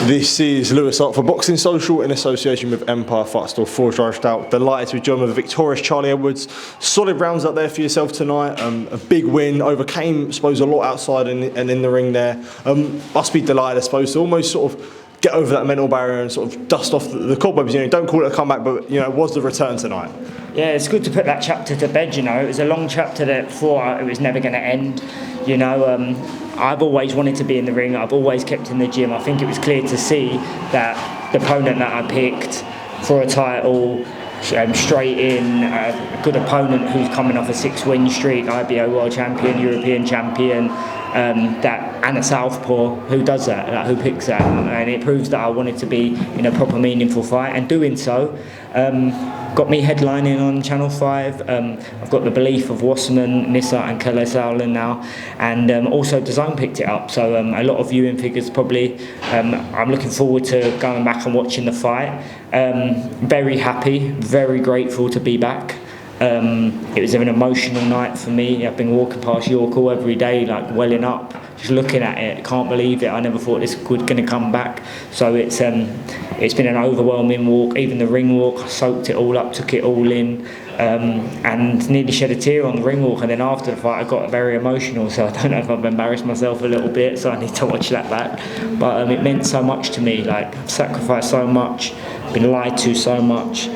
This is Lewis Hart for Boxing Social in association with Empire Fight Store Forged Irish Stout. Delighted to be joined with the victorious Charlie Edwards. Solid rounds up there for yourself tonight. A big win, overcame, I suppose, a lot outside and in the ring there. Must be delighted, I suppose, to almost sort of get over that mental barrier and sort of dust off the cobwebs. Don't call it a comeback, but it was the return tonight. Yeah, it's good to put that chapter to bed. It was a long chapter that thought it was never going to end. I've always wanted to be in the ring. I've always kept in the gym. I think it was clear to see that the opponent that I picked for a title, straight in, a good opponent who's coming off a 6-win streak, IBO World Champion, European Champion, and a southpaw who does that, who picks that, and it proves that I wanted to be in a proper meaningful fight, and doing so got me headlining on Channel 5. I've got the belief of Wasserman, Nissa and Keller Sauerland now, and also DAZN picked it up, so a lot of viewing figures probably. I'm looking forward to going back and watching the fight. Very happy, very grateful to be back. It was an emotional night for me. I've been walking past York Hall every day, welling up, just looking at it. Can't believe it. I never thought this was going to come back. So it's been an overwhelming walk. Even the ring walk, I soaked it all up, took it all in, and nearly shed a tear on the ring walk. And then after the fight, I got very emotional. So I don't know if I've embarrassed myself a little bit. So I need to watch that back. But it meant so much to me. I've sacrificed so much, been lied to so much.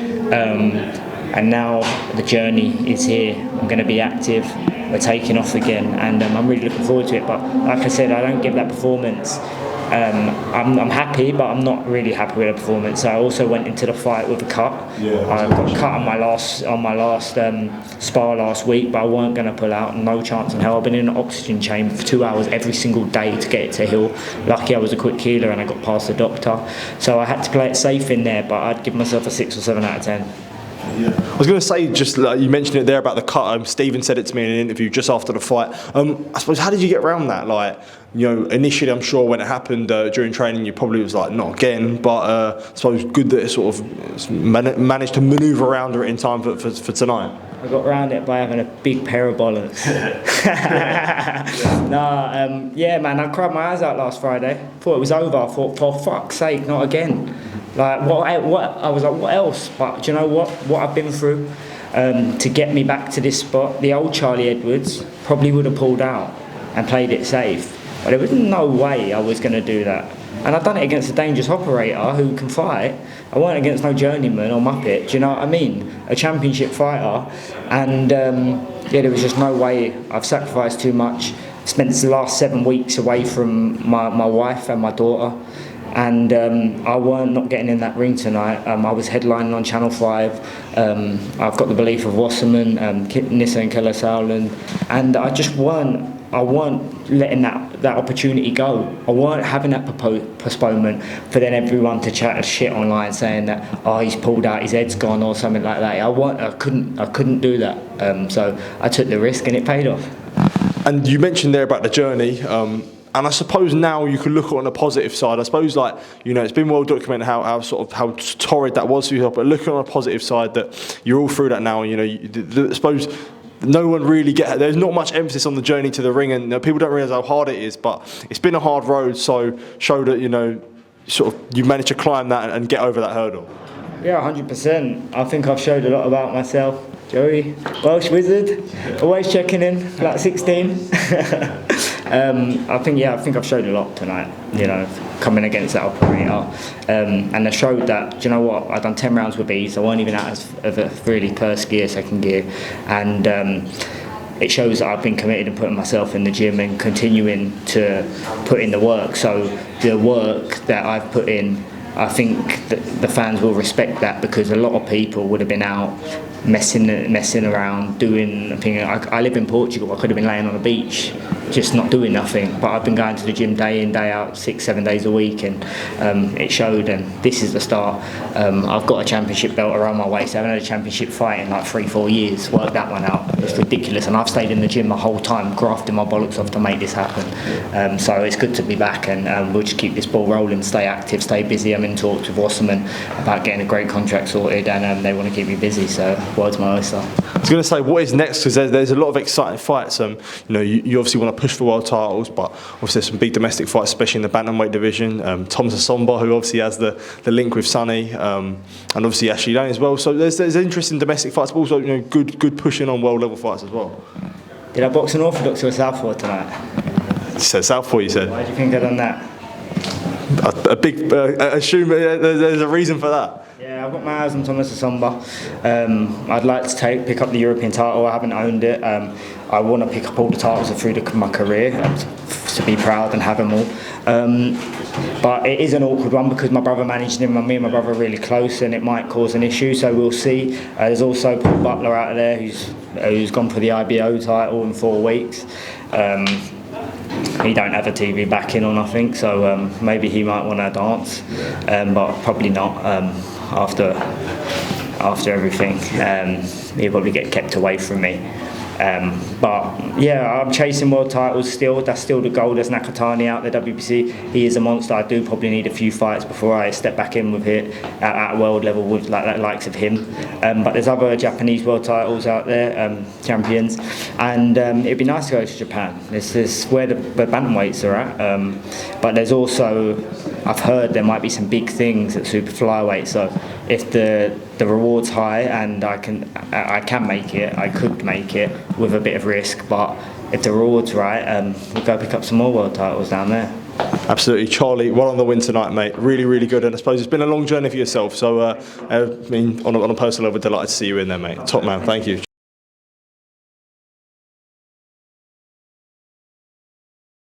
And now the journey is here. I'm going to be active. We're taking off again, and I'm really looking forward to it. But like I said, I don't give that performance. I'm happy, but I'm not really happy with the performance. So I also went into the fight with a cut. I got cut on my last spar last week, but I weren't going to pull out. No chance in hell. I've been in an oxygen chamber for 2 hours every single day to get it to heal. Lucky I was a quick healer and I got past the doctor. So I had to play it safe in there, but I'd give myself a 6 or 7 out of 10. Yeah. I was going to say, just like you mentioned it there about the cut. Stephen said it to me in an interview just after the fight. I suppose, how did you get around that? Initially, I'm sure when it happened during training, you probably was like, not again. But I suppose good that it sort of managed to manoeuvre around it in time for tonight. I got around it by having a big pair of bollocks. Man, I cried my eyes out last Friday. Thought it was over. I thought, for fuck's sake, not again. What I was like, what else? But do you know what I've been through to get me back to this spot? The old Charlie Edwards probably would have pulled out and played it safe, but there was no way I was going to do that. And I've done it against a dangerous operator who can fight. I weren't against no journeyman or muppet. Do you know what I mean? A championship fighter, and there was just no way. I've sacrificed too much. Spent the last 7 weeks away from my wife and my daughter. And I weren't not getting in that ring tonight. I was headlining on Channel 5. I've got the belief of Wasserman, Nissa and Keller Sauerland, and I weren't letting that opportunity go. I weren't having that postponement for then everyone to chat shit online saying that he's pulled out, his head's gone or something like that. I couldn't do that. So I took the risk and it paid off. And you mentioned there about the journey. And I suppose now you can look at it on the positive side. I suppose, it's been well documented how torrid that was for you. But looking on a positive side, that you're all through that now. I suppose no one really there's not much emphasis on the journey to the ring, and people don't realise how hard it is. But it's been a hard road. So show that you managed to climb that and get over that hurdle. Yeah, 100%. I think I've showed a lot about myself. Joey, Welsh wizard, always checking in, like 16. I think I've showed a lot tonight, coming against that operator. And I showed that, do you know what, I've done 10 rounds with ease. I weren't even out of a really first gear, second gear. And it shows that I've been committed and putting myself in the gym and continuing to put in the work. So the work that I've put in, I think that the fans will respect that, because a lot of people would have been out messing around, doing. I live in Portugal. I could have been laying on the beach, just not doing nothing. But I've been going to the gym day in, day out, 6-7 days a week, and it showed. And this is the start. I've got a championship belt around my waist. I haven't had a championship fight in 3-4 years. Worked that one out. It's ridiculous. And I've stayed in the gym the whole time, grafting my bollocks off to make this happen. So it's good to be back, and we'll just keep this ball rolling, stay active, stay busy. I'm in talks with Wasserman about getting a great contract sorted, and they want to keep me busy. So world's my oyster. I was going to say, what is next? Because there's a lot of exciting fights. You obviously want to push for world titles, but obviously there's some big domestic fights, especially in the bantamweight division. Thomas Essomba, who obviously has the link with Sonny, and obviously Ashley Lane as well. So there's interesting domestic fights, but also good pushing on world level fights as well. Did I box an orthodox or a southpaw tonight? You said southpaw, you said. Why do you think I done that? A big assume there's a reason for that. Yeah, I've got my eyes on Thomas Essomba. I'd like to pick up the European title. I haven't owned it. I want to pick up all the titles through my career to be proud and have them all. But it is an awkward one because my brother managed him, and me and my brother are really close, and it might cause an issue. So we'll see. There's also Paul Butler out there who's gone for the IBO title in 4 weeks. He don't have a TV backing on, I think, so maybe he might want to dance, but probably not after everything. He'll probably get kept away from me. But yeah, I'm chasing world titles still. That's still the goal. There's Nakatani out there, WBC. He is a monster. I do probably need a few fights before I step back in with it at world level with like likes of him. But there's other Japanese world titles out there, champions, and it'd be nice to go to Japan. This is where the bantamweights are at. But there's also, I've heard there might be some big things at super flyweight. So if the reward's high and I can make it, I could make it with a bit of risk, but if the reward's right, we'll go pick up some more world titles down there. Absolutely, Charlie, well on the win tonight, mate. Really, really good, and I suppose it's been a long journey for yourself, so I mean, on a personal level, delighted to see you in there, mate. Top man, thank you.